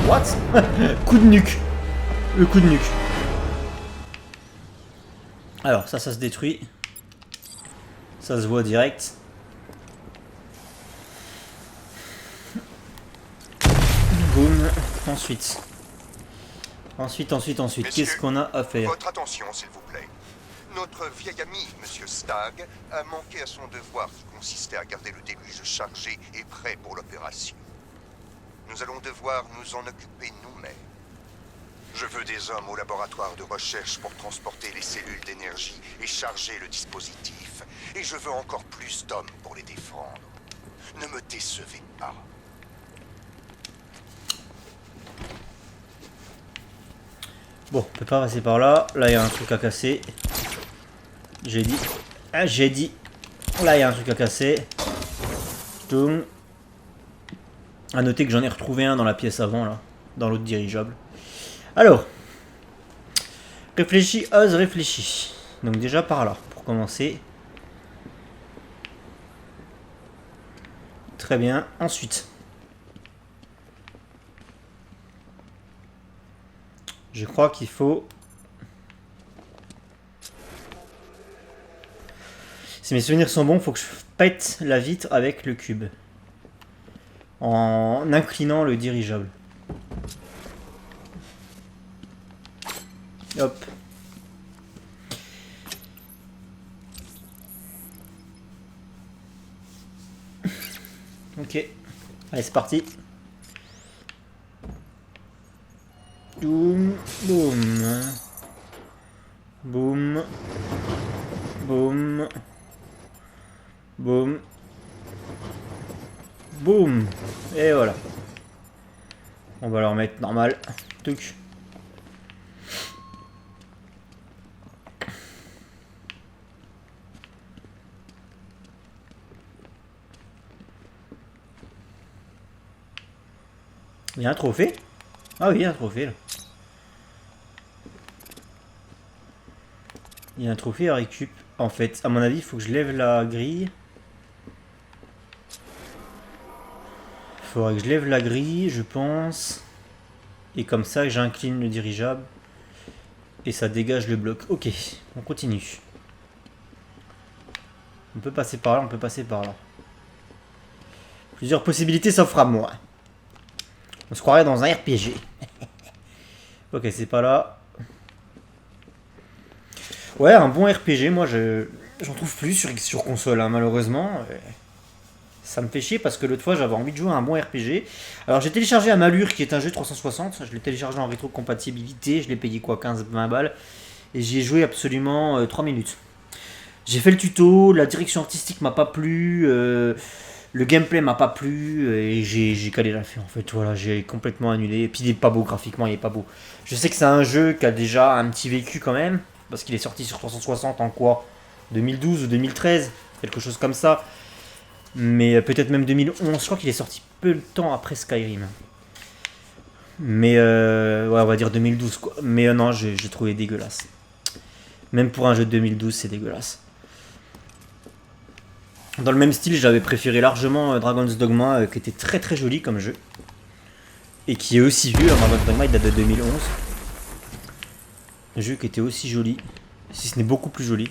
What? Coup de nuque. Le coup de nuque. Alors, ça se détruit. Ça se voit direct. Boum. Ensuite. Ensuite. Qu'est-ce qu'on a à faire? Votre attention, s'il vous plaît. Notre vieil ami, Monsieur Stagg, a manqué à son devoir qui consistait à garder le déluge chargé et prêt pour l'opération. Nous allons devoir nous en occuper nous-mêmes. Je veux des hommes au laboratoire de recherche pour transporter les cellules d'énergie et charger le dispositif. Et je veux encore plus d'hommes pour les défendre. Ne me décevez pas. Bon, on peut pas passer par là. Là, il y a un truc à casser. J'ai dit. Ah, j'ai dit. Là, il y a un truc à casser. Toum. A noter que j'en ai retrouvé un dans la pièce avant, là. Dans l'autre dirigeable. Alors. Réfléchis, ose, réfléchis. Donc déjà par là, pour commencer. Très bien. Ensuite. Je crois qu'il faut... Si mes souvenirs sont bons, il faut que je pète la vitre avec le cube. En inclinant le dirigeable. Hop. Ok. Allez, c'est parti. Boum, boum. Boum. Boum. Boum. Boum. Et voilà. On va leur mettre normal. Touc. Il y a un trophée? Ah oui, il y a un trophée là. Il y a un trophée à récup. En fait, à mon avis, il faut que je lève la grille. Il faudrait que je lève la grille, je pense. Et comme ça, j'incline le dirigeable. Et ça dégage le bloc. Ok, on continue. On peut passer par là, on peut passer par là. Plusieurs possibilités s'offrent à moi. On se croirait dans un RPG. Ok, c'est pas là. Ouais, un bon RPG, moi j'en trouve plus sur console, hein, malheureusement. Ça me fait chier parce que l'autre fois j'avais envie de jouer à un bon RPG. Alors j'ai téléchargé Amalur qui est un jeu 360. Je l'ai téléchargé en rétrocompatibilité. Je l'ai payé quoi, 15-20 balles. Et j'y ai joué absolument 3 minutes. J'ai fait le tuto, la direction artistique m'a pas plu. Le gameplay m'a pas plu et j'ai calé la fin en fait, voilà, j'ai complètement annulé. Et puis il est pas beau graphiquement, il est pas beau. Je sais que c'est un jeu qui a déjà un petit vécu quand même, parce qu'il est sorti sur 360 en quoi, 2012 ou 2013, quelque chose comme ça. Mais peut-être même 2011, je crois qu'il est sorti peu de temps après Skyrim. Mais ouais, on va dire 2012 quoi. Mais non, j'ai trouvé dégueulasse. Même pour un jeu de 2012, c'est dégueulasse. Dans le même style, j'avais préféré largement Dragon's Dogma, qui était très très joli comme jeu. Et qui est aussi vieux, Dragon's Dogma, il date de 2011. Un jeu qui était aussi joli, si ce n'est beaucoup plus joli.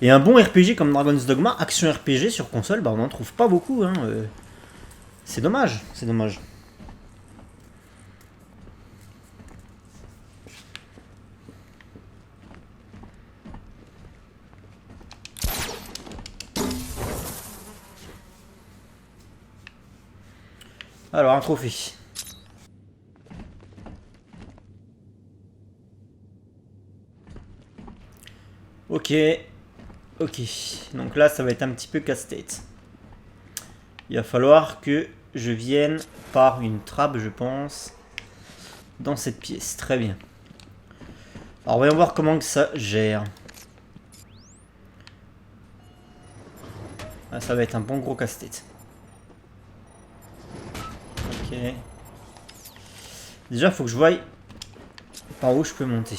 Et un bon RPG comme Dragon's Dogma, action RPG sur console, bah on n'en trouve pas beaucoup. Hein. C'est dommage, c'est dommage. Alors, un trophée. Ok. Ok. Donc là, ça va être un petit peu casse-tête. Il va falloir que je vienne par une trappe, je pense, dans cette pièce. Très bien. Alors voyons voir comment que ça gère. Ah, ça va être un bon gros casse-tête. Ok. Déjà, faut que je voie par où je peux monter.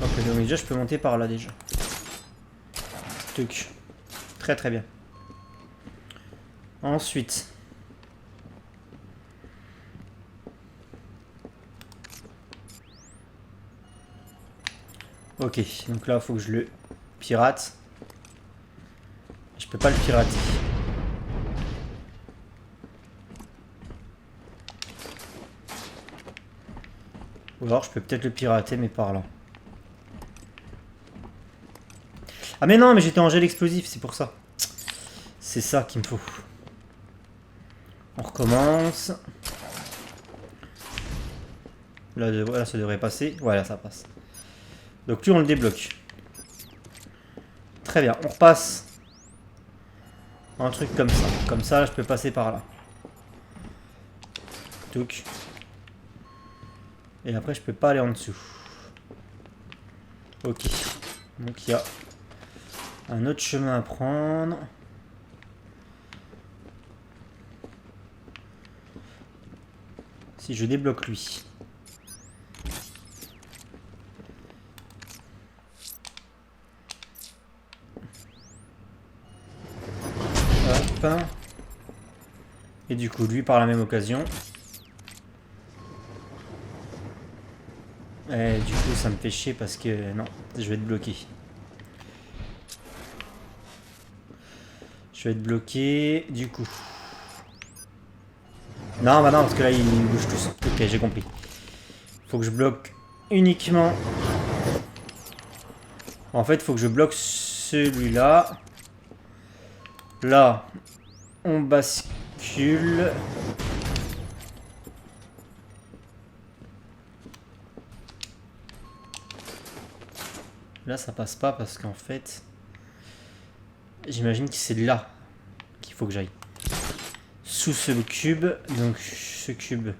Ok, donc déjà, je peux monter par là déjà. Tuc. Très très bien. Ensuite. Ok, donc là, il faut que je le pirate. Je peux pas le pirater. Ou alors, je peux peut-être le pirater, mais par là. Ah mais non, mais j'étais en gel explosif, c'est pour ça. C'est ça qu'il me faut. On recommence. Là, ça devrait passer. Voilà, ça passe. Donc lui, on le débloque. Très bien, on repasse. Un truc comme ça. Comme ça, là, je peux passer par là. Touc. Et après, je peux pas aller en dessous. Ok. Donc il y a un autre chemin à prendre. Si je débloque lui. Hop. Et du coup, lui, par la même occasion. Et du coup, ça me fait chier parce que... Non, je vais être bloqué. Je vais être bloqué, du coup. Non, bah non, parce que là, ils bougent tous. Ok, j'ai compris. Faut que je bloque uniquement... En fait, faut que je bloque celui-là. Là, on bascule. Là, ça passe pas parce qu'en fait... J'imagine que c'est là qu'il faut que j'aille. Sous ce cube, donc ce cube.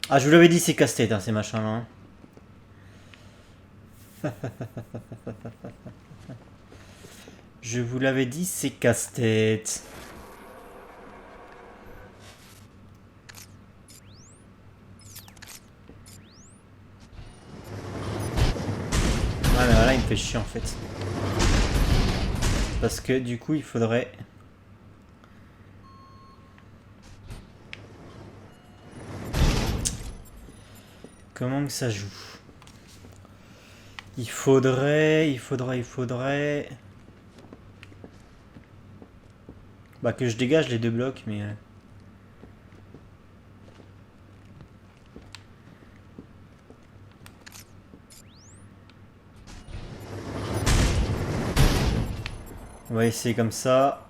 Ah, je vous l'avais dit, c'est casse-tête, hein, ces machins-là. Hein. Je vous l'avais dit, c'est casse-tête. Ouais, mais là, il me fait chier en fait. Parce que du coup, il faudrait... Comment que ça joue? Il faudrait... Bah que je dégage les deux blocs, mais... On va essayer comme ça.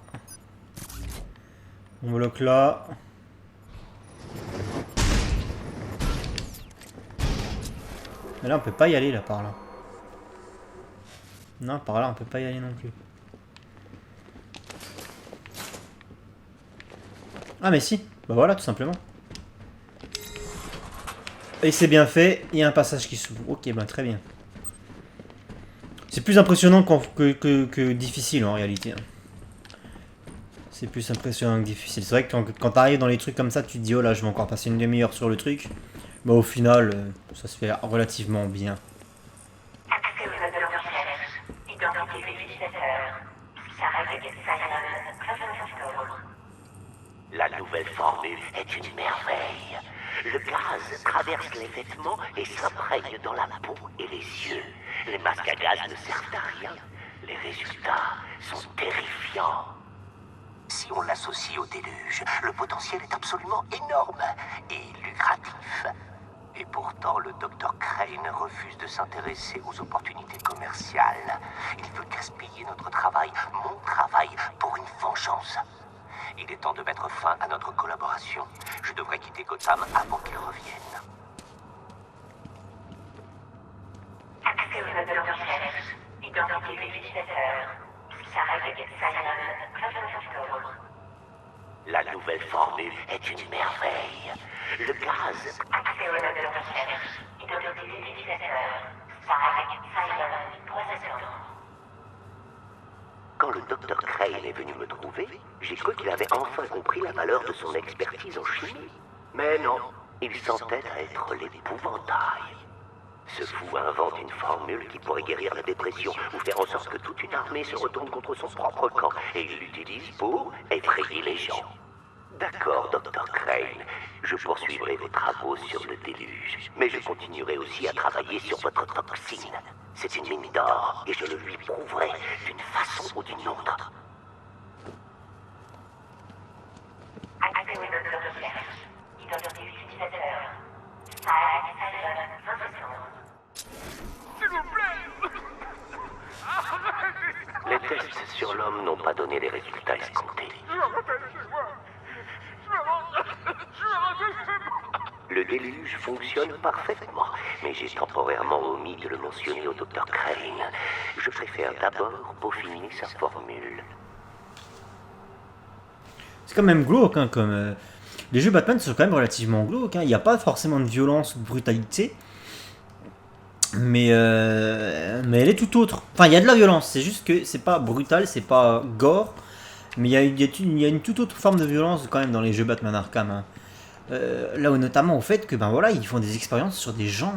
On bloque là. Mais là, on peut pas y aller, là, par là. Non, par là, on peut pas y aller non plus. Ah, mais si. Bah voilà, tout simplement. Et c'est bien fait. Il y a un passage qui s'ouvre. Ok, bah très bien. C'est plus impressionnant que difficile, en réalité. C'est plus impressionnant que difficile. C'est vrai que quand t'arrives dans les trucs comme ça, tu te dis, oh là, je vais encore passer une demi-heure sur le truc. Mais au final, ça se fait relativement bien. Accès aux zones de recherche. Identité des utilisateurs. Sarah Simon. La nouvelle formule est une merveille. Le gaz traverse les vêtements et s'imprègne dans la peau et les yeux. Les masques à gaz ne servent à rien. Les résultats sont terrifiants. Si on l'associe au déluge, le potentiel est absolument énorme et lucratif. Et pourtant, le Dr. Crane refuse de s'intéresser aux opportunités commerciales. Il veut gaspiller notre travail, mon travail, pour une vengeance. Il est temps de mettre fin à notre collaboration. Je devrais quitter Gotham avant qu'il revienne. Accès aux zones de recherche. Identité des utilisateurs. Sarek Simon Ravenstone. La nouvelle formule est une merveille. Le gaz... Accès aux notes de recherche. Identité des utilisateurs. Sarek Simon Processor. Quand le docteur Crane est venu me trouver, j'ai cru qu'il avait enfin compris la valeur de son expertise en chimie. Mais non, il s'entête à être l'épouvantail. Ce fou invente une formule qui pourrait guérir la dépression ou faire en sorte que toute une armée se retourne contre son propre camp, et il l'utilise pour effrayer les gens. D'accord, Dr. Crane, je poursuivrai vos travaux sur le déluge, mais je continuerai aussi à travailler sur votre toxine. C'est une mine d'or, et je le lui prouverai d'une façon ou d'une autre. Accès aux notes de recherche. Identité des utilisateurs. Sarek Simon Processor. Les tests sur l'homme n'ont pas donné les résultats escomptés. Le déluge fonctionne parfaitement, mais j'ai temporairement omis de le mentionner au Dr. Crane. Je préfère d'abord peaufiner sa formule. C'est quand même glauque, hein, comme... Les jeux Batman sont quand même relativement glauques, hein. Il n'y a pas forcément de violence ou de brutalité. Mais elle est tout autre. Enfin, il y a de la violence, c'est juste que c'est pas brutal, c'est pas gore. Mais il y a une toute autre forme de violence quand même dans les jeux Batman Arkham, hein. Là où notamment au fait que ben voilà, ils font des expériences sur des gens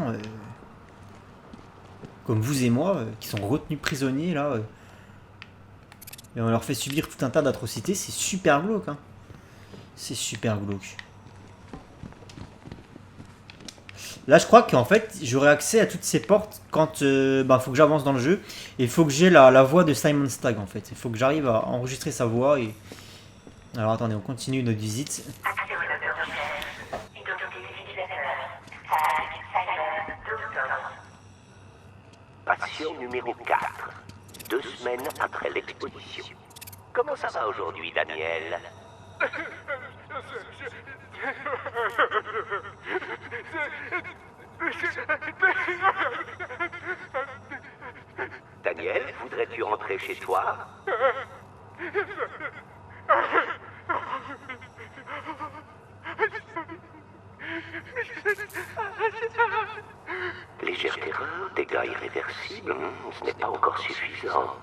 comme vous et moi qui sont retenus prisonniers là et on leur fait subir tout un tas d'atrocités. C'est super glauque, hein. C'est super glauque. Là je crois qu'en fait j'aurai accès à toutes ces portes quand faut que j'avance dans le jeu et il faut que j'ai la voix de Simon Stagg en fait. Il faut que j'arrive à enregistrer sa voix et... Alors attendez, on continue notre visite. Accès aux notes de recherche. Identité des utilisateurs. Sarek Simon Processor. Patient numéro 4. 2 semaines après l'exposition. Comment ça va aujourd'hui, Daniel? Daniel, voudrais-tu rentrer chez toi? Légère terreur, dégâts irréversibles, ce n'est pas encore suffisant.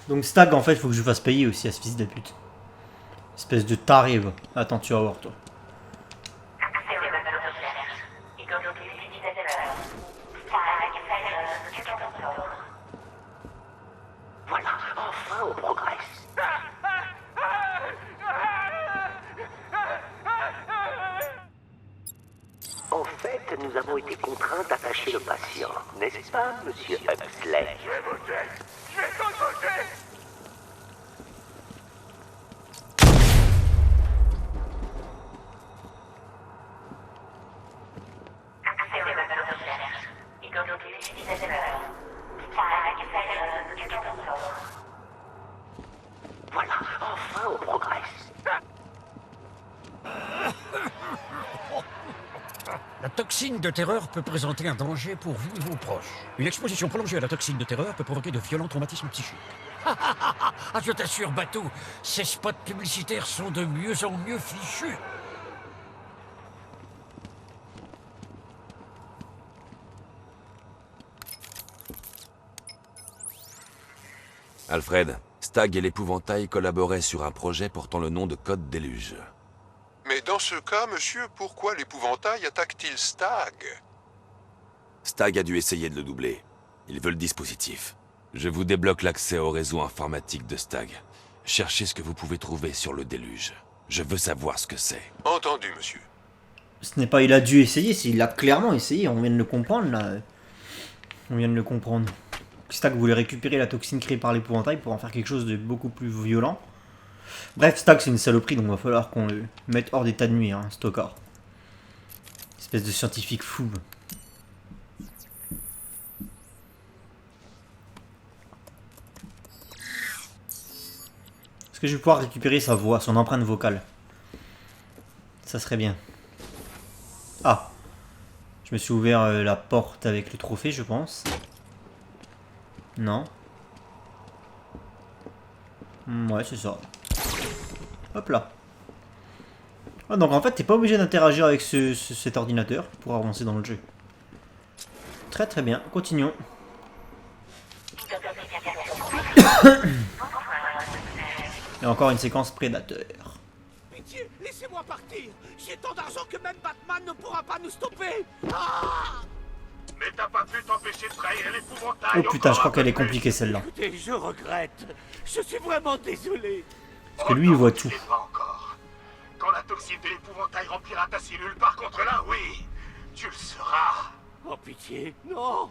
Donc Stag en fait faut que je fasse payer aussi à ce fils de pute. Espèce de taré va. Attends, tu vas voir toi. Accès aux notes de recherche. Identité des utilisateurs. Sarek Simon Processor. Voilà, enfin on progresse. En fait, nous avons été contraints d'attacher le patient, n'est-ce pas, monsieur Huxley? Accès aux notes de recherche. Identité des utilisateurs. Sarek Simon Processor. Voilà, enfin on progresse. La toxine de terreur peut présenter un danger pour vous et vos proches. Une exposition prolongée à la toxine de terreur peut provoquer de violents traumatismes psychiques. Ah, je t'assure, Batou, ces spots publicitaires sont de mieux en mieux fichus. Alfred, Stagg et l'épouvantail collaboraient sur un projet portant le nom de Code Déluge. Mais dans ce cas, monsieur, pourquoi l'épouvantail attaque-t-il Stagg? Stagg a dû essayer de le doubler. Il veut le dispositif. Je vous débloque l'accès au réseau informatique de Stagg. Cherchez ce que vous pouvez trouver sur le Déluge. Je veux savoir ce que c'est. Entendu, monsieur. Ce n'est pas il a dû essayer, c'est il a clairement essayé, on vient de le comprendre là. On vient de le comprendre. Stagg voulait récupérer la toxine créée par l'épouvantail pour en faire quelque chose de beaucoup plus violent. Bref, Stagg c'est une saloperie, donc il va falloir qu'on le mette hors d'état de nuire, hein, Stockard. Espèce de scientifique fou. Est-ce que je vais pouvoir récupérer sa voix, son empreinte vocale? Ça serait bien. Ah, je me suis ouvert la porte avec le trophée, je pense. Non. Ouais, c'est ça. Hop là. Ah, donc en fait, t'es pas obligé d'interagir avec cet ordinateur pour avancer dans le jeu. Très très bien, continuons. Et encore une séquence prédateur. Pitié, laissez-moi partir. J'ai tant d'argent que même Batman ne pourra pas nous stopper. Ah! Mais t'as pas pu t'empêcher de trahir l'épouvantail. Oh putain, je crois qu'elle est compliquée celle-là. Écoutez, je regrette. Je suis vraiment désolé. Parce que lui, il voit tout. Pas encore. Quand la toxine de l'épouvantail remplira ta cellule, par contre là, oui, tu le seras. Oh pitié, non.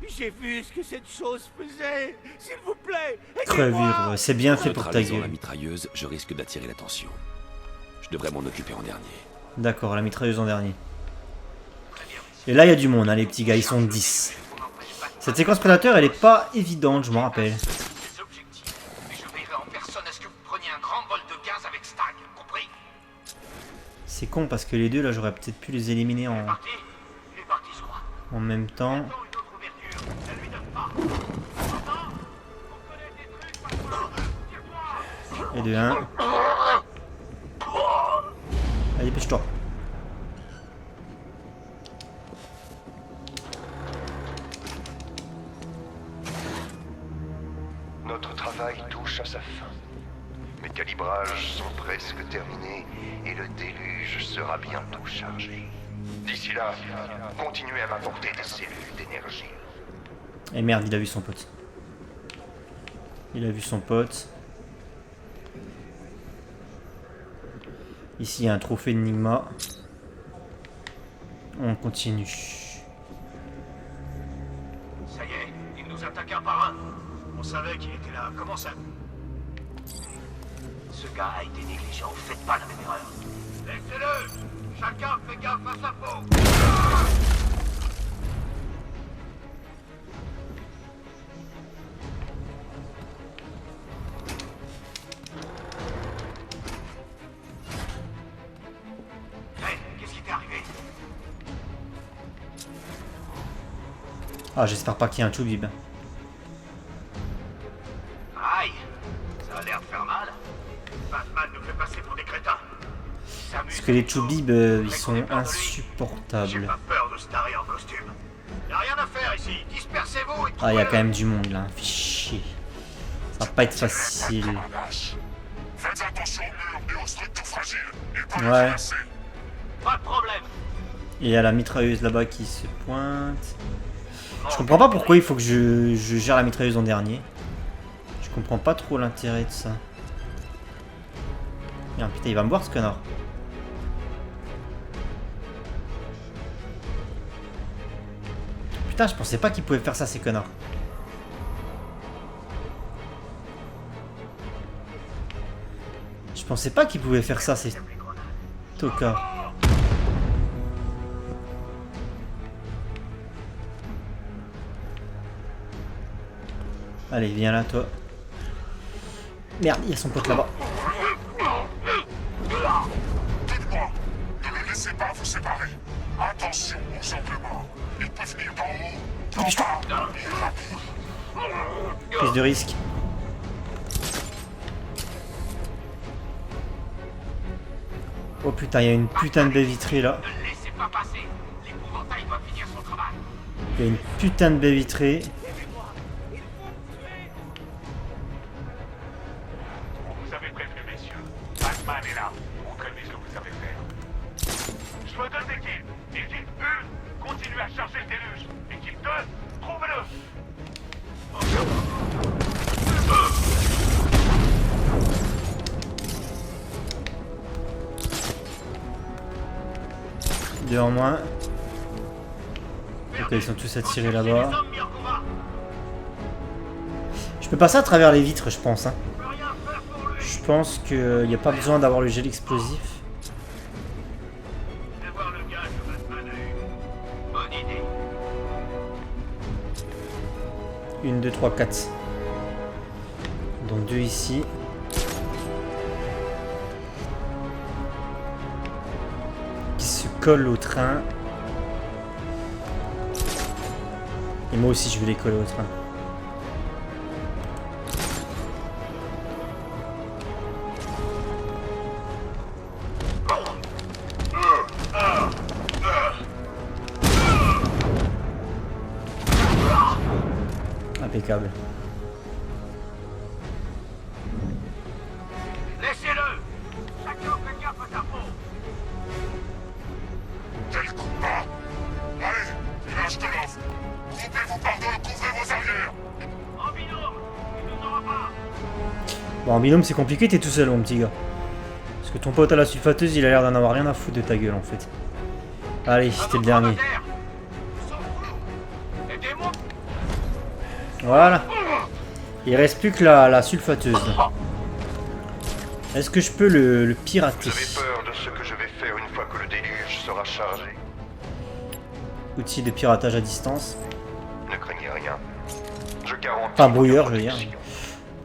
J'ai vu ce que cette chose faisait. S'il vous plaît, aidez-moi. Crevure, c'est bien fait pour ta Neutralisant la gueule. mitrailleuse, je risque d'attirer l'attention. Je devrais m'en occuper en dernier. D'accord, la mitrailleuse en dernier. Et là, il y a du monde, hein, les petits gars, ils sont 10. Cette séquence prédateur, elle est pas évidente, je m'en rappelle. Des objectifs. Mais je veillerai en personne à ce que vous preniez un grand bol de gaz avec Stag, compris? C'est con parce que les deux, là, j'aurais peut-être pu les éliminer Il est parti, je crois. en même temps. Attends une autre ouverture. Ça lui donne pas. Attends, on connaît des trucs, Tire-toi. Et de 1. Allez, dépêche-toi. Notre travail touche à sa fin. Mes calibrages sont presque terminés et le déluge sera bientôt chargé. D'ici là, continuez à m'apporter des cellules d'énergie. Et merde, il a vu son pote. Il a vu son pote. Ici, il y a un trophée d'Enigma. On continue. Ça y est, il nous attaque un par un. On savait qu'il était là. Comment ça? Ce gars a été négligent. Faites pas la même erreur. Laissez-le. Chacun fait gaffe à sa peau. Hey, qu'est-ce qui t'est arrivé? Ah, j'espère pas qu'il y ait un Choubib. Aïe, ça a l'air de faire mal. Batman nous fait passer pour des crétins. Parce que les Choubib, ils sont J'ai insupportables. pas peur de starrer en costume. Y'a rien à faire ici. Dispersez-vous et Ah, il y a trouvez-le. quand même du monde là. Fais chier. Ça va pas être facile. Faites attention aux murs et aux structures fragiles. Ouais. Pas de problème. Et il y a la mitrailleuse là-bas qui se pointe. Je comprends pas pourquoi il faut que je gère la mitrailleuse en dernier. Je comprends pas trop l'intérêt de ça. Merde, putain, il va me voir ce connard. Putain, je pensais pas qu'il pouvait faire ça, ces connards. Je pensais pas qu'il pouvait faire ça, ces tocards. Allez, viens là, toi. Merde, il y a son pote là-bas. Dites-moi, ne les laissez pas vous séparer. Attention aux impléments. Ils peuvent venir d'en haut. Dépêche-toi. Prise de risque. Oh putain, il y a une putain de baie vitrée là. Ne laissez pas passer. L'épouvantail doit finir son travail. Il y a une putain de baie vitrée. On vous avait prévenu, messieurs. Batman est là. Montrez-lui ce que vous savez faire. Je veux deux équipes. Équipe 1, continuez à charger le déluge. Équipe 2, trouvez-le. Deux en moins. Ok, ils sont tous attirés là-bas. Je peux passer à travers les vitres, je pense. Hein. Je pense qu'il n'y a pas besoin d'avoir le gel explosif. Je vais voir le gars que Batman a eu. Bonne idée. 1, 2, 3, 4. Donc 2 ici. Qui se colle au train. Et moi aussi je vais les coller au train. Impeccable. Laissez-le. Chacun fait gaffe à sa peau. Quel combat! Allez, village de l'offre! Groupez-vous par deux, couvrez vos arrières! En binôme, il nous aura pas. Bon, en binôme, c'est compliqué, t'es tout seul, mon petit gars. Parce que ton pote à la sulfateuse, il a l'air d'en avoir rien à foutre de ta gueule, en fait. Allez, c'était le dernier. Aidez-moi. Voilà. Il reste plus que la sulfateuse. Est-ce que je peux le pirater? Vous avez peur de ce que je vais faire une fois que le déluge sera chargé? Outil de piratage à distance. Ne craignez rien. Je garantis... Enfin, brouilleur, je votre veux dire. mission.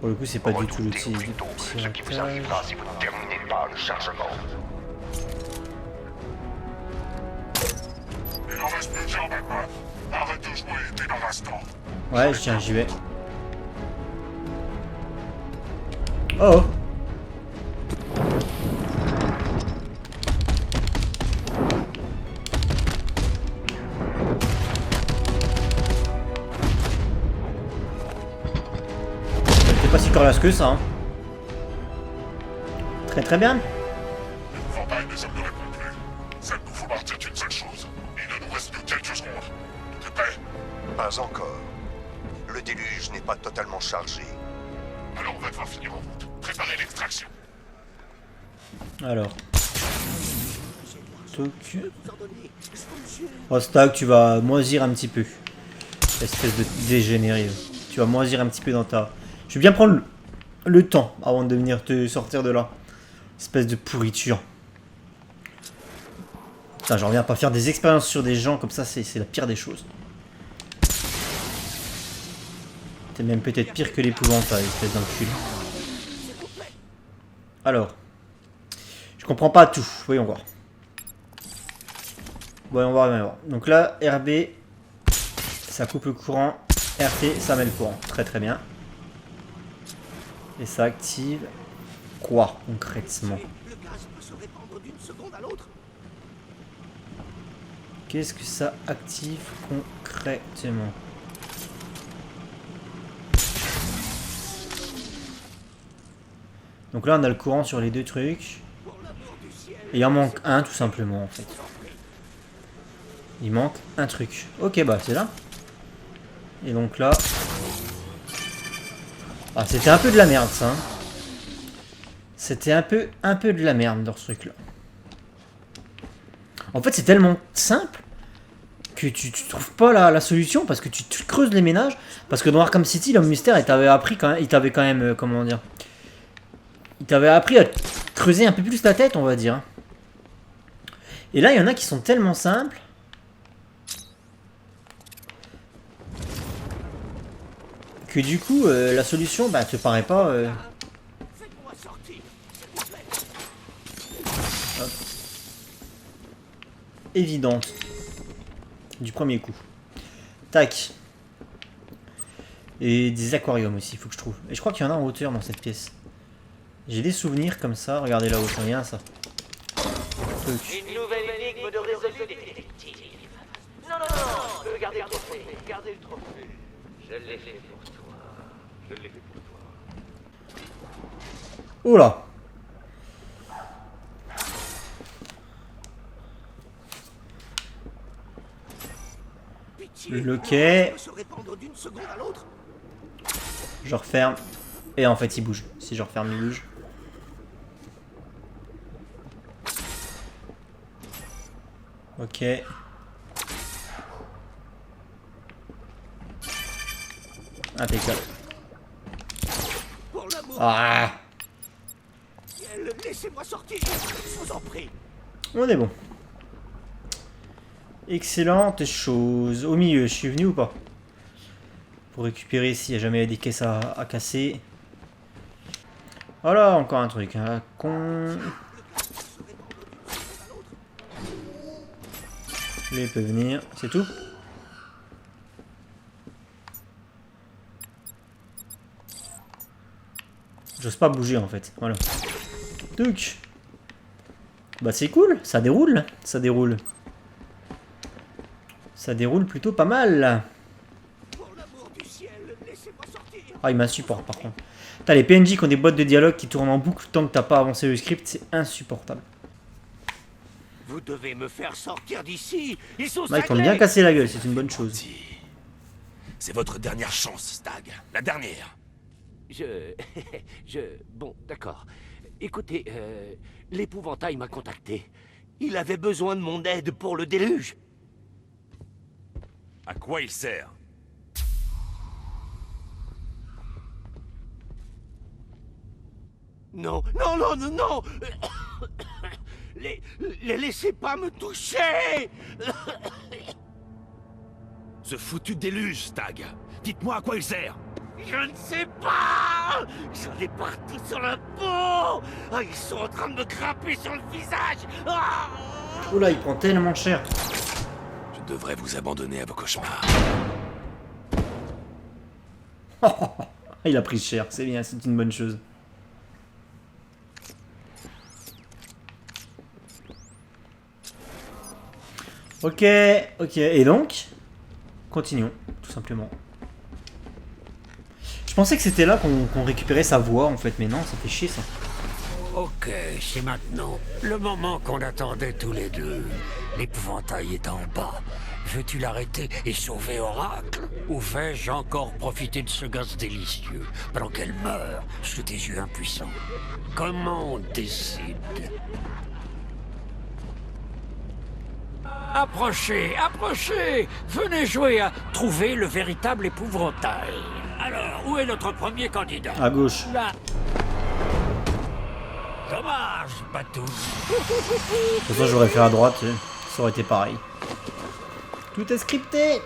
Pour le coup, c'est pas du tout Redoutez l'outil de plutôt ce qui vous piratage. arrivera si vous ne terminez pas le chargement. Il en reste plus qu'un, Batman! Arrête de jouer, t'es dans l'instant! Ouais, tiens, j'y vais. Oh! C'était pas si coriace que ça, hein. Très très bien. Ne pouvons pas nous améliorer complet. Cette nous faut partir d'une seule chose. Il ne nous reste que quelques secondes. T'es prêt? Pas encore. Le déluge n'est pas totalement chargé. Alors on va devoir finir en route. Préparez l'extraction. Alors. Oh, Stag, tu vas moisir un petit peu. Espèce de dégénéré. Tu vas moisir un petit peu dans ta... Je vais bien prendre le temps avant de venir te sortir de là. Espèce de pourriture. Putain, j'en reviens pas faire des expériences sur des gens comme ça, c'est la pire des choses. T'es même peut-être pire que l'épouvantail, espèce d'enculé. Alors. Je comprends pas tout. Voyons voir. Voyons voir. Donc là, RB, ça coupe le courant. RT, ça met le courant. Très très bien. Et ça active quoi concrètement? Le gaz peut se répandre d'une seconde à l'autre. Qu'est-ce que ça active concrètement? Donc là on a le courant sur les deux trucs. Et il en manque un tout simplement en fait. Il manque un truc. Ok bah c'est là. Et donc là... Ah c'était un peu de la merde ça. Hein. C'était un peu de la merde dans ce truc là. En fait c'est tellement simple que tu trouves pas la solution parce que tu creuses les ménages. Parce que dans Arkham City l'homme mystère il t'avait appris quand même, il t'avait quand même comment dire, il t'avait appris à creuser un peu plus la tête on va dire. Et là il y en a qui sont tellement simples que du coup la solution bah te paraît pas Faites-moi sortir, s'il vous plaît. évidente du premier coup. Tac. Et des aquariums aussi, il faut que je trouve. Et je crois qu'il y en a en hauteur dans cette pièce. J'ai des souvenirs comme ça. Regardez là-haut, c'est rien ça. Truc. Une nouvelle énigme de résolu détective. Non, gardez le trophée, gardez le trophée. Je l'ai fait pour toi. Je l'ai fait pour toi. Oh là. Pitié, Le gaz quai. peut se répandre d'une seconde à l'autre. Je referme. Et en fait il bouge. Si je referme il bouge. Ok. Impeccable. Pour l'amour, Ah. laissez-moi sortir, je vous en prie. On est bon. Excellente chose. Au milieu, je suis venu ou pas? Pour récupérer s'il n'y a jamais des caisses à casser. Voilà, encore un truc. Hein. Con. Lui, il peut venir. C'est tout? J'ose pas bouger en fait. Voilà. Donc. Bah c'est cool. Ça déroule. Ça déroule. Ça déroule plutôt pas mal. Pour l'amour du ciel, laissez-moi sortir. Ah, il m'insupporte par contre. T'as les PNJ qui ont des boîtes de dialogue qui tournent en boucle tant que t'as pas avancé le script, c'est insupportable. Vous devez me faire sortir d'ici. Ils sont Là, ils t'ont bien cassé la gueule, c'est une bonne chose. C'est votre dernière chance, Stag. La dernière. Bon, d'accord. Écoutez, l'épouvantail m'a contacté. Il avait besoin de mon aide pour le déluge. À quoi il sert? Non, non, non, non, non. Les laissez pas me toucher. Ce foutu déluge, Stag. Dites-moi à quoi il sert. Je ne sais pas. J'en ai partout sur la peau. Ah, ils sont en train de me grimper sur le visage. Ah. Oula, il prend tellement cher. Je devrais vous abandonner à vos cauchemars. Il a pris cher, c'est bien, c'est une bonne chose. Ok, et donc, continuons, tout simplement. Je pensais que c'était là qu'on récupérait sa voix en fait, mais non, ça fait chier ça. Ok, c'est maintenant. Le moment qu'on attendait tous les deux. L'épouvantail est en bas. Veux-tu l'arrêter et sauver Oracle? Ou vais-je encore profiter de ce gaz délicieux pendant qu'elle meurt sous tes yeux impuissants? Comment on décide? Approchez, approchez! Venez jouer à trouver le véritable épouvantail. Alors, où est notre premier candidat? À gauche. Là. Dommage, Batou. De toute façon, j'aurais fait à droite, ça aurait été pareil. Tout est scripté.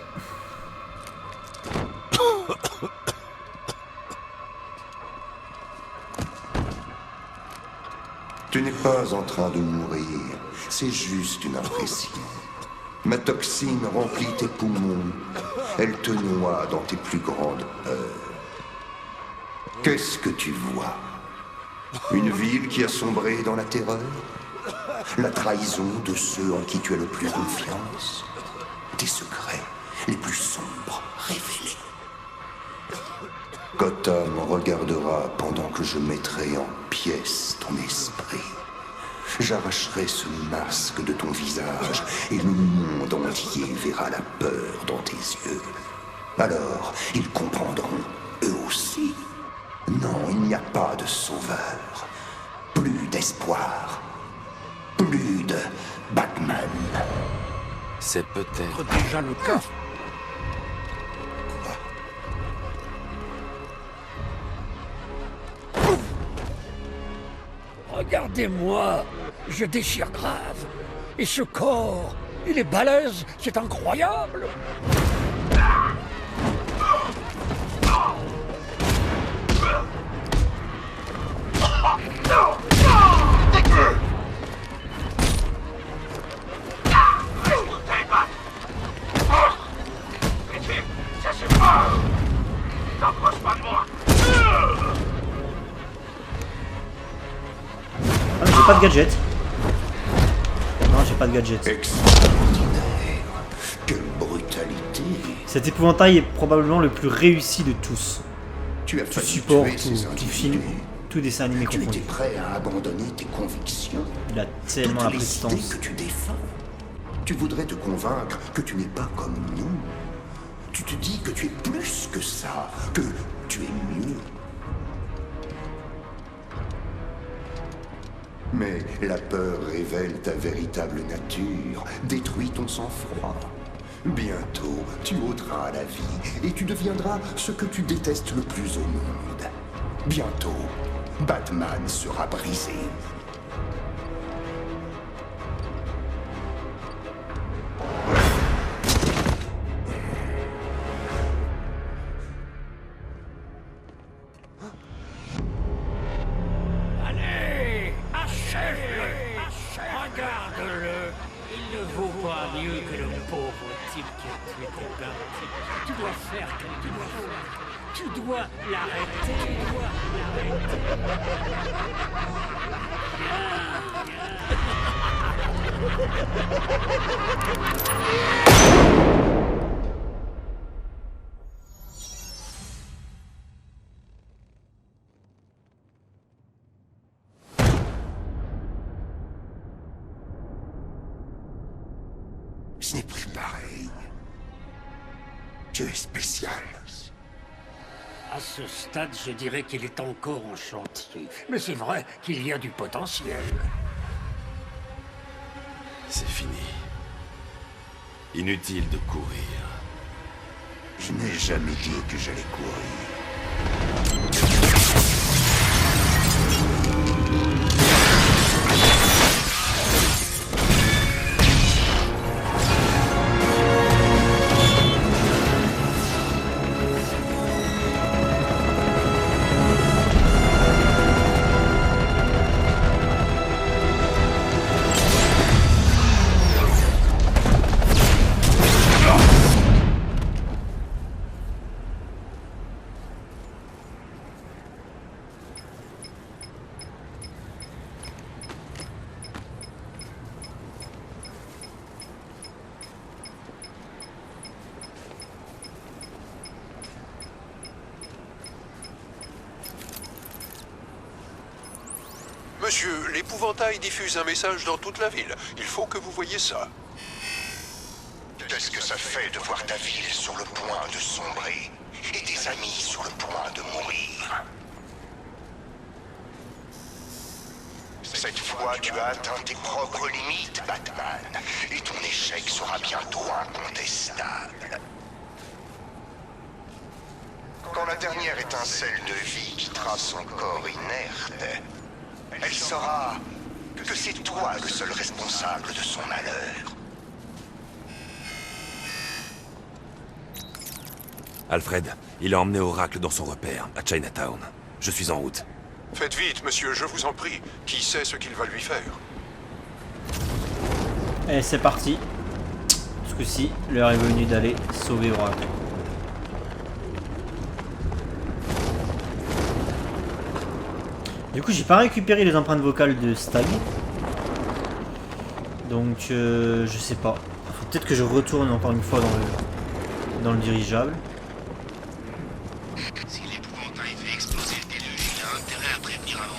Tu n'es pas en train de mourir, c'est juste une impression. Ma toxine remplit tes poumons, elle te noie dans tes plus grandes peurs. Qu'est-ce que tu vois? Une ville qui a sombré dans la terreur? La trahison de ceux en qui tu as le plus confiance? Tes secrets les plus sombres révélés? Gotham regardera pendant que je mettrai en pièces ton esprit. J'arracherai ce masque de ton visage et le monde entier verra la peur dans tes yeux. Alors, ils comprendront, eux aussi. Non, il n'y a pas de sauveur. Plus d'espoir. Plus de Batman. C'est peut-être... Déjà le cas. Regardez-moi, je déchire grave. Et ce corps, il est balèze, c'est incroyable. Ah, mais j'ai pas de gadget. Non, j'ai pas de gadget. Extraordinaire. Quelle brutalité. Cet épouvantail est probablement le plus réussi de tous. Tu as Tout failli support, tuer ces tout film, individus. tout dessin animé Tu étais confondu. prêt à abandonner tes convictions. Il a tellement la Toutes les idées prestance. que tu défends. Tu voudrais te convaincre que tu n'es pas comme nous. Tu te dis que tu es plus que ça, que tu es mieux. Mais la peur révèle ta véritable nature, détruit ton sang-froid. Bientôt, tu ôteras la vie et tu deviendras ce que tu détestes le plus au monde. Bientôt, Batman sera brisé. Allez, achève-le. Regarde-le. Il ne vaut pas mieux que le pauvre type qui a tué ton père. Tu dois faire quelque chose. Tu dois l'arrêter. Tu dois l'arrêter. Ce n'est plus pareil. Tu es spécial. À ce stade, je dirais qu'il est encore en chantier. Mais c'est vrai qu'il y a du potentiel. C'est fini. Inutile de courir. Je n'ai jamais dit que j'allais courir. Monsieur, l'épouvantail diffuse un message dans toute la ville. Il faut que vous voyiez ça. Qu'est-ce que ça fait de voir ta ville sur le point de sombrer et tes amis sur le point de mourir? Cette fois, tu as atteint tes propres limites, Batman, et ton échec sera bientôt incontestable. Quand la dernière étincelle de vie quittera son corps inerte, elle saura que c'est toi le seul responsable de son malheur. Alfred, il a emmené Oracle dans son repère, à Chinatown. Je suis en route. Faites vite, monsieur, je vous en prie. Qui sait ce qu'il va lui faire? Et c'est parti. Ce coup-ci, l'heure est venue d'aller sauver Oracle. Du coup, j'ai pas récupéré les empreintes vocales de Stag. Donc, je sais pas. Faut peut-être que je retourne encore une fois dans le dirigeable. Si l'épouvantail fait exploser le déluge, il a intérêt à prévenir avant.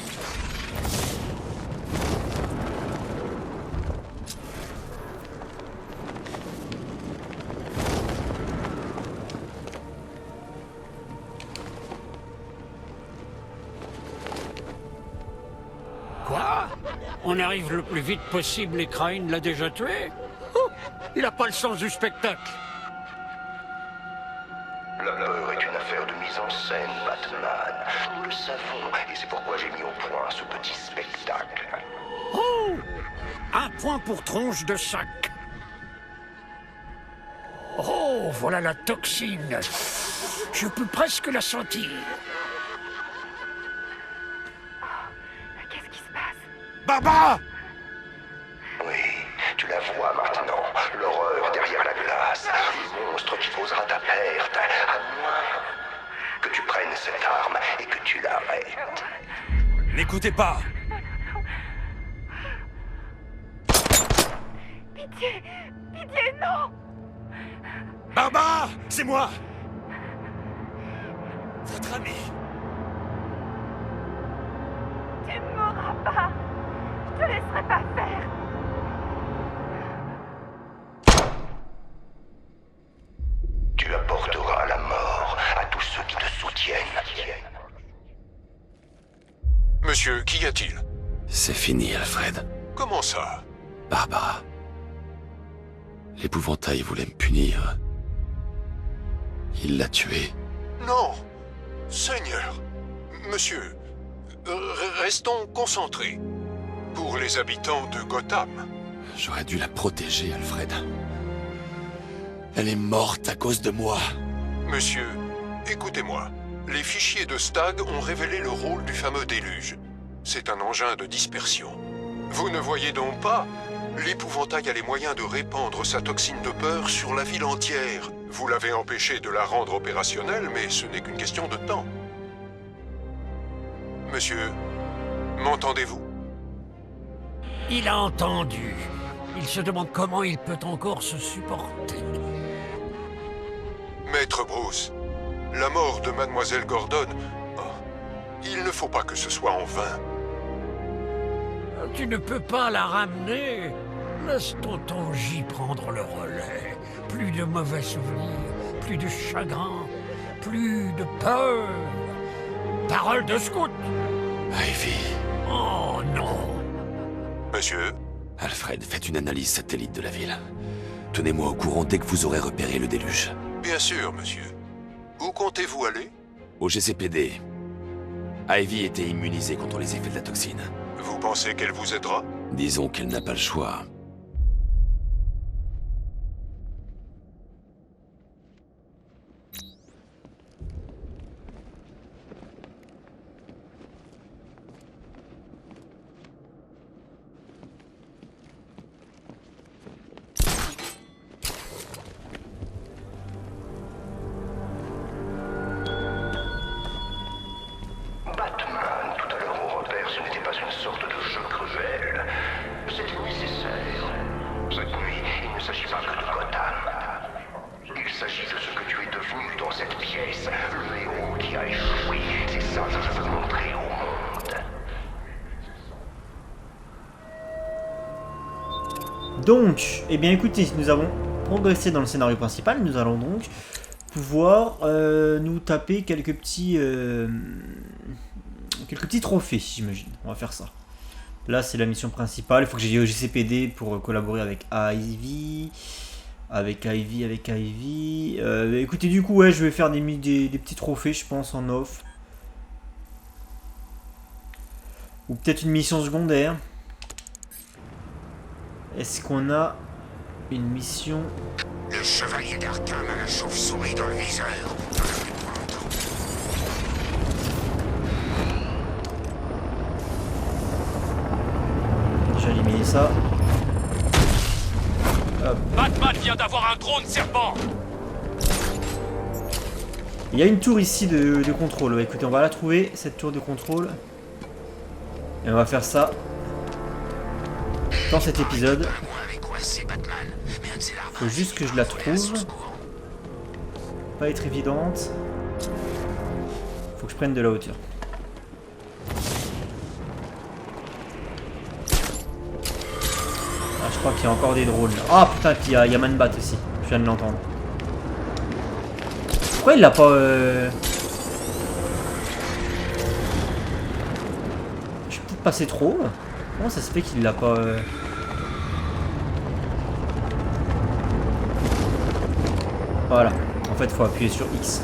Quoi? On arrive le plus vite possible et Crane l'a déjà tué? Oh, il a pas le sens du spectacle. La peur est une affaire de mise en scène, Batman. Nous le savons, et c'est pourquoi j'ai mis au point ce petit spectacle. Oh! Un point pour tronche de sac. Oh, voilà la toxine. Je peux presque la sentir. Qu'est-ce qui se passe? Baba! Oui, tu la vois maintenant, l'horreur derrière la glace, le monstre qui causera ta perte, à moins que tu prennes cette arme et que tu l'arrêtes. N'écoutez pas! Pitié! Pitié, non! Baba! C'est moi! Votre ami! Tu ne mourras pas! Je te laisserai pas faire! Tu apporteras la mort à tous ceux qui te soutiennent. Monsieur, qu'y a-t-il? C'est fini, Alfred. Comment ça? Barbara. L'épouvantail voulait me punir. Il l'a tué. Non! Seigneur! Monsieur, restons concentrés. Pour les habitants de Gotham. J'aurais dû la protéger, Alfred. Elle est morte à cause de moi. Monsieur, écoutez-moi. Les fichiers de Stag ont révélé le rôle du fameux déluge. C'est un engin de dispersion. Vous ne voyez donc pas? L'épouvantail a les moyens de répandre sa toxine de peur sur la ville entière. Vous l'avez empêché de la rendre opérationnelle, mais ce n'est qu'une question de temps. Monsieur, m'entendez-vous? Il a entendu. Il se demande comment il peut encore se supporter. Maître Bruce, la mort de Mademoiselle Gordon... oh, il ne faut pas que ce soit en vain. Tu ne peux pas la ramener. Laisse tonton J prendre le relais. Plus de mauvais souvenirs, plus de chagrin, plus de peur. Parole de scout. Ivy. Oh non. Monsieur, Alfred, faites une analyse satellite de la ville. Tenez-moi au courant dès que vous aurez repéré le déluge. bien sûr, monsieur. Où comptez-vous aller? Au GCPD, Ivy était immunisée contre les effets de la toxine. Vous pensez qu'elle vous aidera? Disons qu'elle n'a pas le choix. Batman, tout à l'heure au repère, ce n'était pas une sorte de jeu cruel. C'était nécessaire. Cette nuit, il ne s'agit pas que de Gotham. Il s'agit de ce que tu es devenu dans cette pièce. Le héros qui a échoué. C'est ça que je veux montrer au monde. Donc, eh bien écoutez, nous avons progressé dans le scénario principal. Nous allons donc pouvoir nous taper quelques petits trophées, j'imagine. On va faire ça. Là, c'est la mission principale. Il faut que j'aille au GCPD pour collaborer avec Ivy. Écoutez, du coup, ouais, je vais faire des petits trophées, je pense, en off. Ou peut-être une mission secondaire. Est-ce qu'on a une mission... Le chevalier d'Arkham a la chauve-souris dans le viseur. J'ai éliminé ça. Hop. Batman vient d'avoir un drone serpent. Il y a une tour ici de contrôle. Ouais, écoutez, on va la trouver, cette tour de contrôle. Et on va faire ça dans cet épisode. Faut juste que je la trouve. Pas être évidente. Faut que je prenne de la hauteur. Ah, je crois qu'il y a encore des drones. Ah putain, puis il y a Man-Bat aussi. Je viens de l'entendre. Pourquoi il l'a pas... Je suis peut-être passé trop. Comment ça se fait qu'il l'a pas... Voilà. En fait, faut appuyer sur X.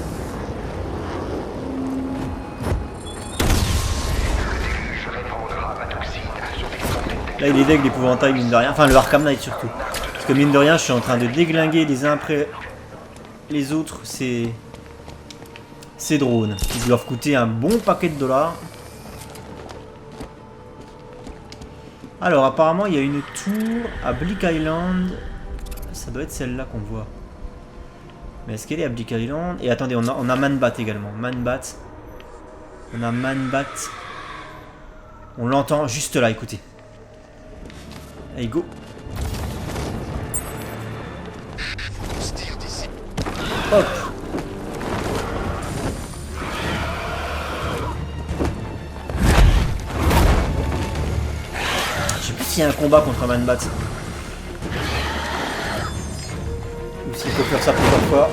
Là, il est deg l'épouvantail, mine de rien. Enfin, le Arkham Knight surtout. Parce que mine de rien, je suis en train de déglinguer les uns après les autres. Ces drones. Qui doivent coûter un bon paquet de dollars. Alors, apparemment, il y a une tour à Bleak Island. Ça doit être celle-là qu'on voit. Mais est-ce qu'elle est à Bleak Island? Et attendez, on a Man-Bat également. Man-Bat. On a Man-Bat. On l'entend juste là, écoutez. Allez, go. Hop. Je sais plus s'il y a un combat contre Man-Bat. Ou s'il faut faire ça plusieurs fois.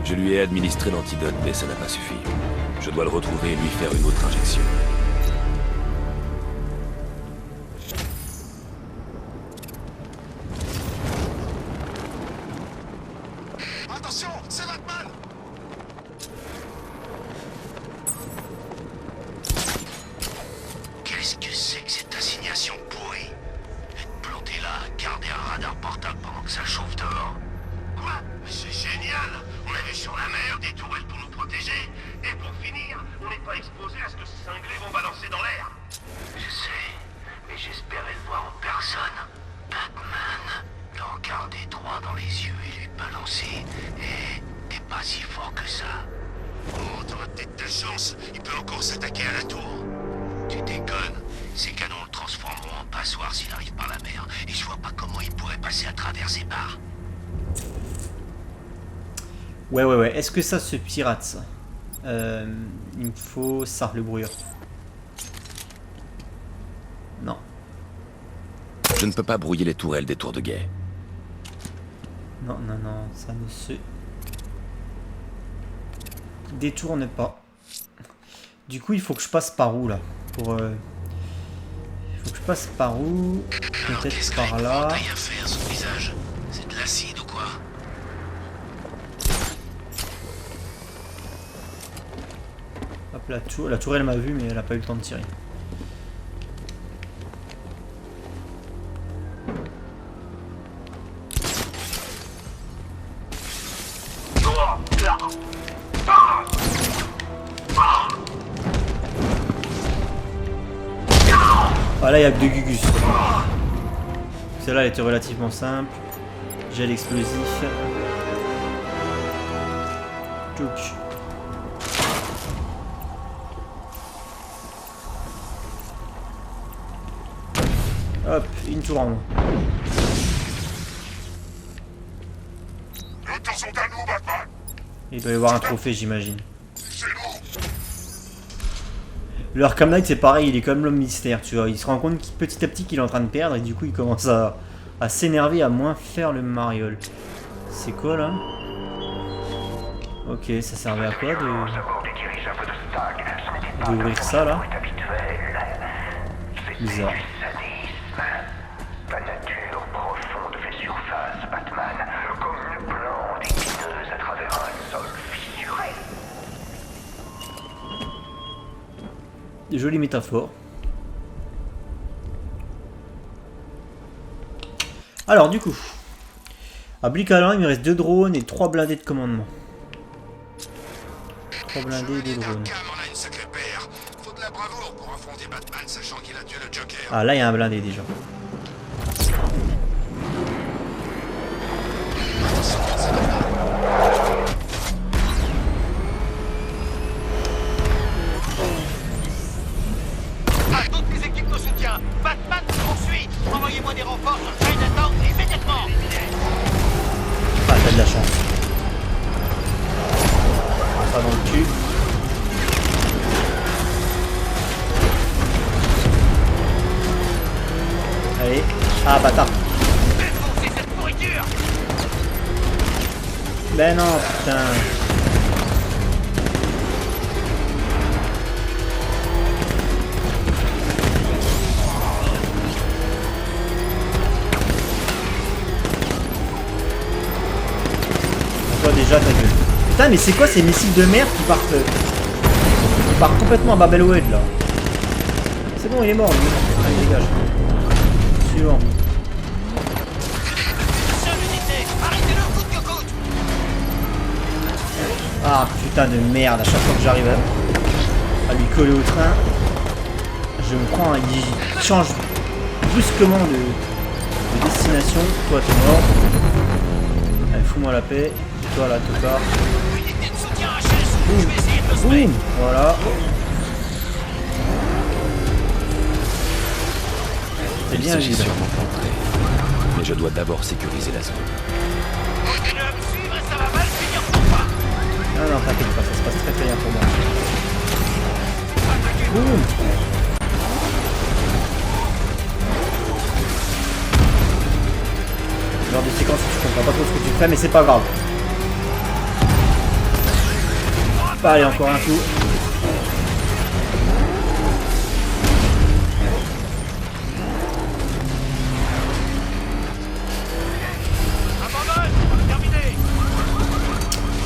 Je lui ai administré l'antidote, mais ça n'a pas suffi. Je dois le retrouver et lui faire une autre injection. Attention, c'est Batman! Qu'est-ce que c'est que cette assignation pourrie? Être planté là, garder un radar portable pendant que ça chauffe dehors. Quoi? C'est génial! On a vu sur la mer des tourelles pour nous protéger, et pour finir, on n'est pas exposé à ce que ces cinglés vont balancer dans l'air. Je sais, mais j'espérais le voir en personne. Batman, le regarder droit dans les yeux et lui balancer. T'es pas si fort que ça. Oh, t'auras peut-être de chance, il peut encore s'attaquer à la tour. Tu déconnes, ces canons le transformeront en passoire s'il arrive par la mer, et je vois pas comment il pourrait passer à travers ces barres. Ouais. Est-ce que ça se pirate ça? Il me faut ça, le brouilleur. Je ne peux pas brouiller les tourelles des tours de guet. Non, non, non, ça ne se détourne pas. Du coup, il faut que je passe par où là? Il faut que je passe par où? Peut-être par là. Faire son visage. C'est de l'acide ou quoi? Hop, la tourelle m'a vu, mais elle a pas eu le temps de tirer. Ah là, il y a que 2 Gugus. Celle-là, elle était relativement simple. Gel explosif. Tchouk. Hop, une tour en haut. Le temps sont à nous, Batman. Il doit y avoir un trophée, j'imagine. Le Arkham Knight, c'est pareil, il est comme l'homme mystère, tu vois. Il se rend compte petit à petit qu'il est en train de perdre et du coup, il commence à s'énerver, à moins faire le mariole. C'est quoi là? Ok, ça servait à quoi d'ouvrir ça là? Bizarre. Ta nature profonde fait surface, Batman, comme une plante épineuse à travers un sol fissuré. Jolie métaphore. Alors du coup, à Blick-Island, il me reste 2 drones et 3 blindés de commandement. 3 blindés et 2 drones. Ah là il y a un blindé déjà. À toutes les équipes de soutien, Batman se poursuit. Envoyez-moi des renforts sur Chinatown immédiatement. Ah, t'as de la chance. Pas dans le cul. Allez. Ah, bâtard. Défoncez cette pourriture. Ben non, putain. Toi déjà ta gueule. Putain, mais c'est quoi ces missiles de merde qui partent complètement à Babelwood là? C'est bon, il est mort lui. Allez, dégage. Suivant. Ah putain de merde, à chaque fois que j'arrive à lui coller au train, je me prends, il change brusquement de destination. Toi t'es mort. Allez, fous-moi la paix. Toi là, tocard. Boum. Boum. Voilà. C'est bien vide. Sûrement rentré. Mais je dois d'abord sécuriser la zone. Non, non, t'inquiète pas, ça se passe très très bien pour moi. Boum. Genre de séquence où tu comprends pas trop ce que tu fais, mais c'est pas grave. Allez, encore un coup.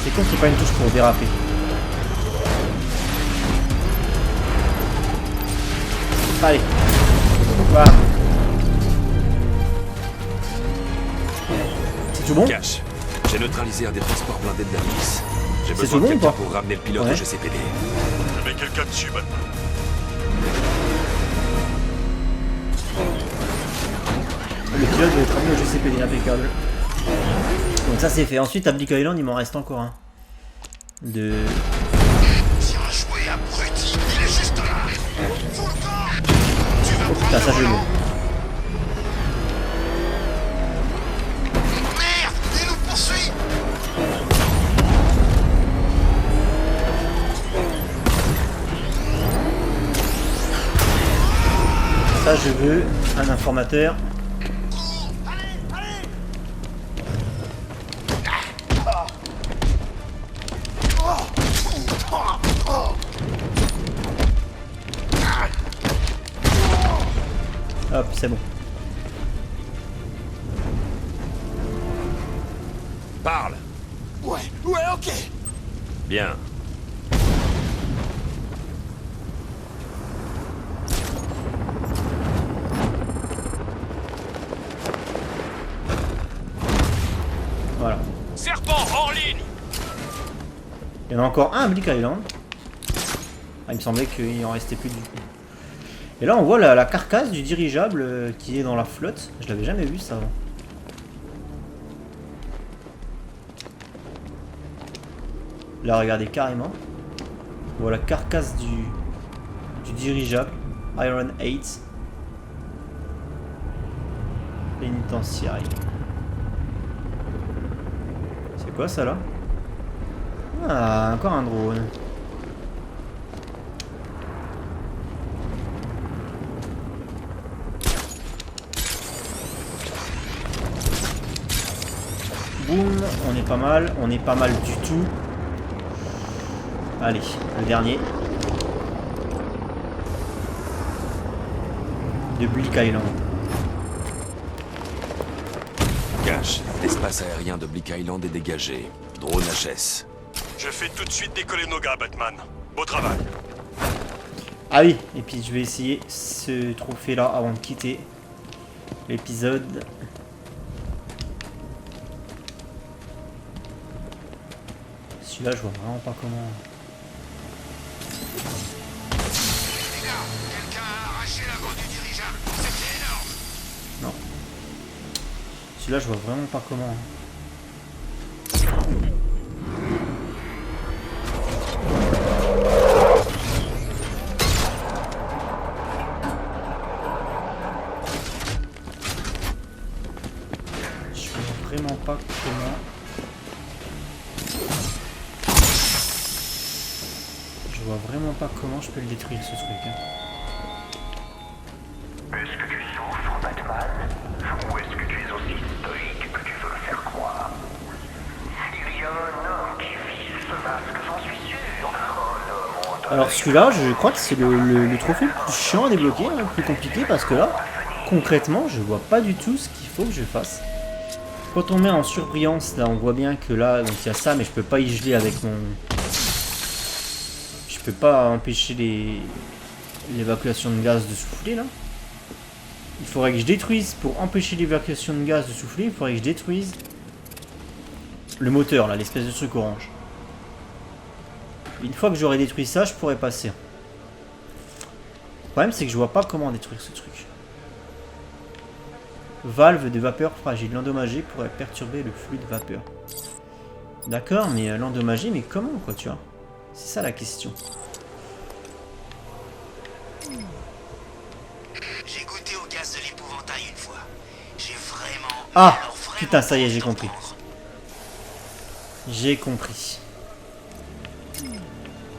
C'est con qu'il n'y ait pas une touche pour déraper. Allez. Voilà. C'est tout bon? Cash. J'ai neutralisé un des transports blindés de la police. J'ai C'est besoin tout de bon ou quelqu'un pas? pour ramener le pilote Ouais. au GCPD. Je mets quelqu'un dessus, Batman. Le pilote va être ramené au GCPD, impeccable. Donc ça c'est fait. Ensuite à Blick Island il m'en reste encore un. De... Bien joué, abruti. Il est juste là. Faut le temps. Tu vas Oh putain, ça je l'ai. Merde, il nous poursuit. Ça je veux un informateur. c'est bon. Parle. Ouais, ok. Bien. Voilà. Serpent en ligne. Il y en a encore un à Bleak Island. Ah, il me semblait qu'il en restait plus du coup. Et là on voit la carcasse du dirigeable qui est dans la flotte. Je l'avais jamais vu ça avant. Là regardez carrément. On voit la carcasse du dirigeable. Iron 8. Pénitentiaire. C'est quoi ça là? Ah, encore un drone. Boum, on est pas mal du tout. Allez, le dernier. De Bleak Island. Cache. L'espace aérien de Bleak Island est dégagé. Drone HS. Je fais tout de suite décoller nos gars, Batman. Beau travail. Ah oui, et puis je vais essayer ce trophée là avant de quitter l'épisode. Celui-là, je vois vraiment pas comment. Les gars, quelqu'un a arraché l'avant du dirigeable. C'était énorme. Non. Celui-là, je vois vraiment pas comment. Je vois vraiment pas comment. Je vois vraiment pas comment je peux le détruire ce truc. Hein. Est-ce que tu souffres, Batman? Ou est-ce que tu es aussi stoïque que tu veux le faire croire? Il y a un homme qui vise ce masque, j'en suis sûr. Un homme en Alors celui-là, je crois que c'est le trophée le plus chiant à débloquer, hein, le plus compliqué, parce que là, concrètement, je vois pas du tout ce qu'il faut que je fasse. Quand on met en surbrillance, là, on voit bien que là, donc il y a ça, mais je peux pas y geler avec mon... Je peux pas empêcher l'évacuation de gaz de souffler, là. Il faudrait que je détruise, pour empêcher l'évacuation de gaz de souffler, il faudrait que je détruise le moteur, là, l'espèce de truc orange. Une fois que j'aurai détruit ça, je pourrai passer. Le problème, c'est que je vois pas comment détruire ce truc. Valve de vapeur fragile. L'endommager pourrait perturber le flux de vapeur. D'accord, mais l'endommager, mais comment, quoi, tu vois? C'est ça la question. J'ai goûté au gaz de l'épouvantail une fois. J'ai vraiment... Ah, alors vraiment putain, ça y est, j'ai envie d'en compris. prendre. J'ai compris.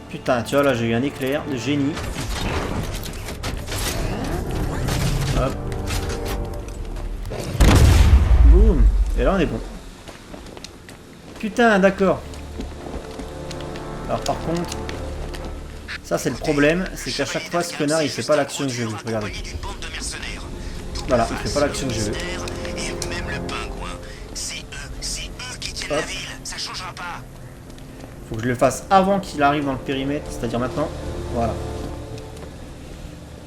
Putain, tu vois, là, j'ai eu un éclair de génie. Hop. Boum. Et là, on est bon. Putain, d'accord. Alors, par contre... Ça, c'est le problème. C'est qu'à chaque fois, ce connard, il fait pas l'action que je veux. Regardez. Voilà, il fait pas l'action que je veux. Et même le pingouin, c'est eux qui tiennent la ville, ça changera pas. Faut que je le fasse avant qu'il arrive dans le périmètre, c'est-à-dire maintenant. Voilà.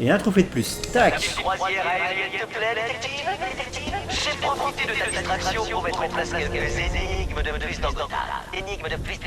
Et un trophée de plus. Tac. Croisière aérienne te plaît, détective? J'ai profité de ta distraction pour mettre en place quelques énigmes de plus dans Gotham. Énigmes de plus.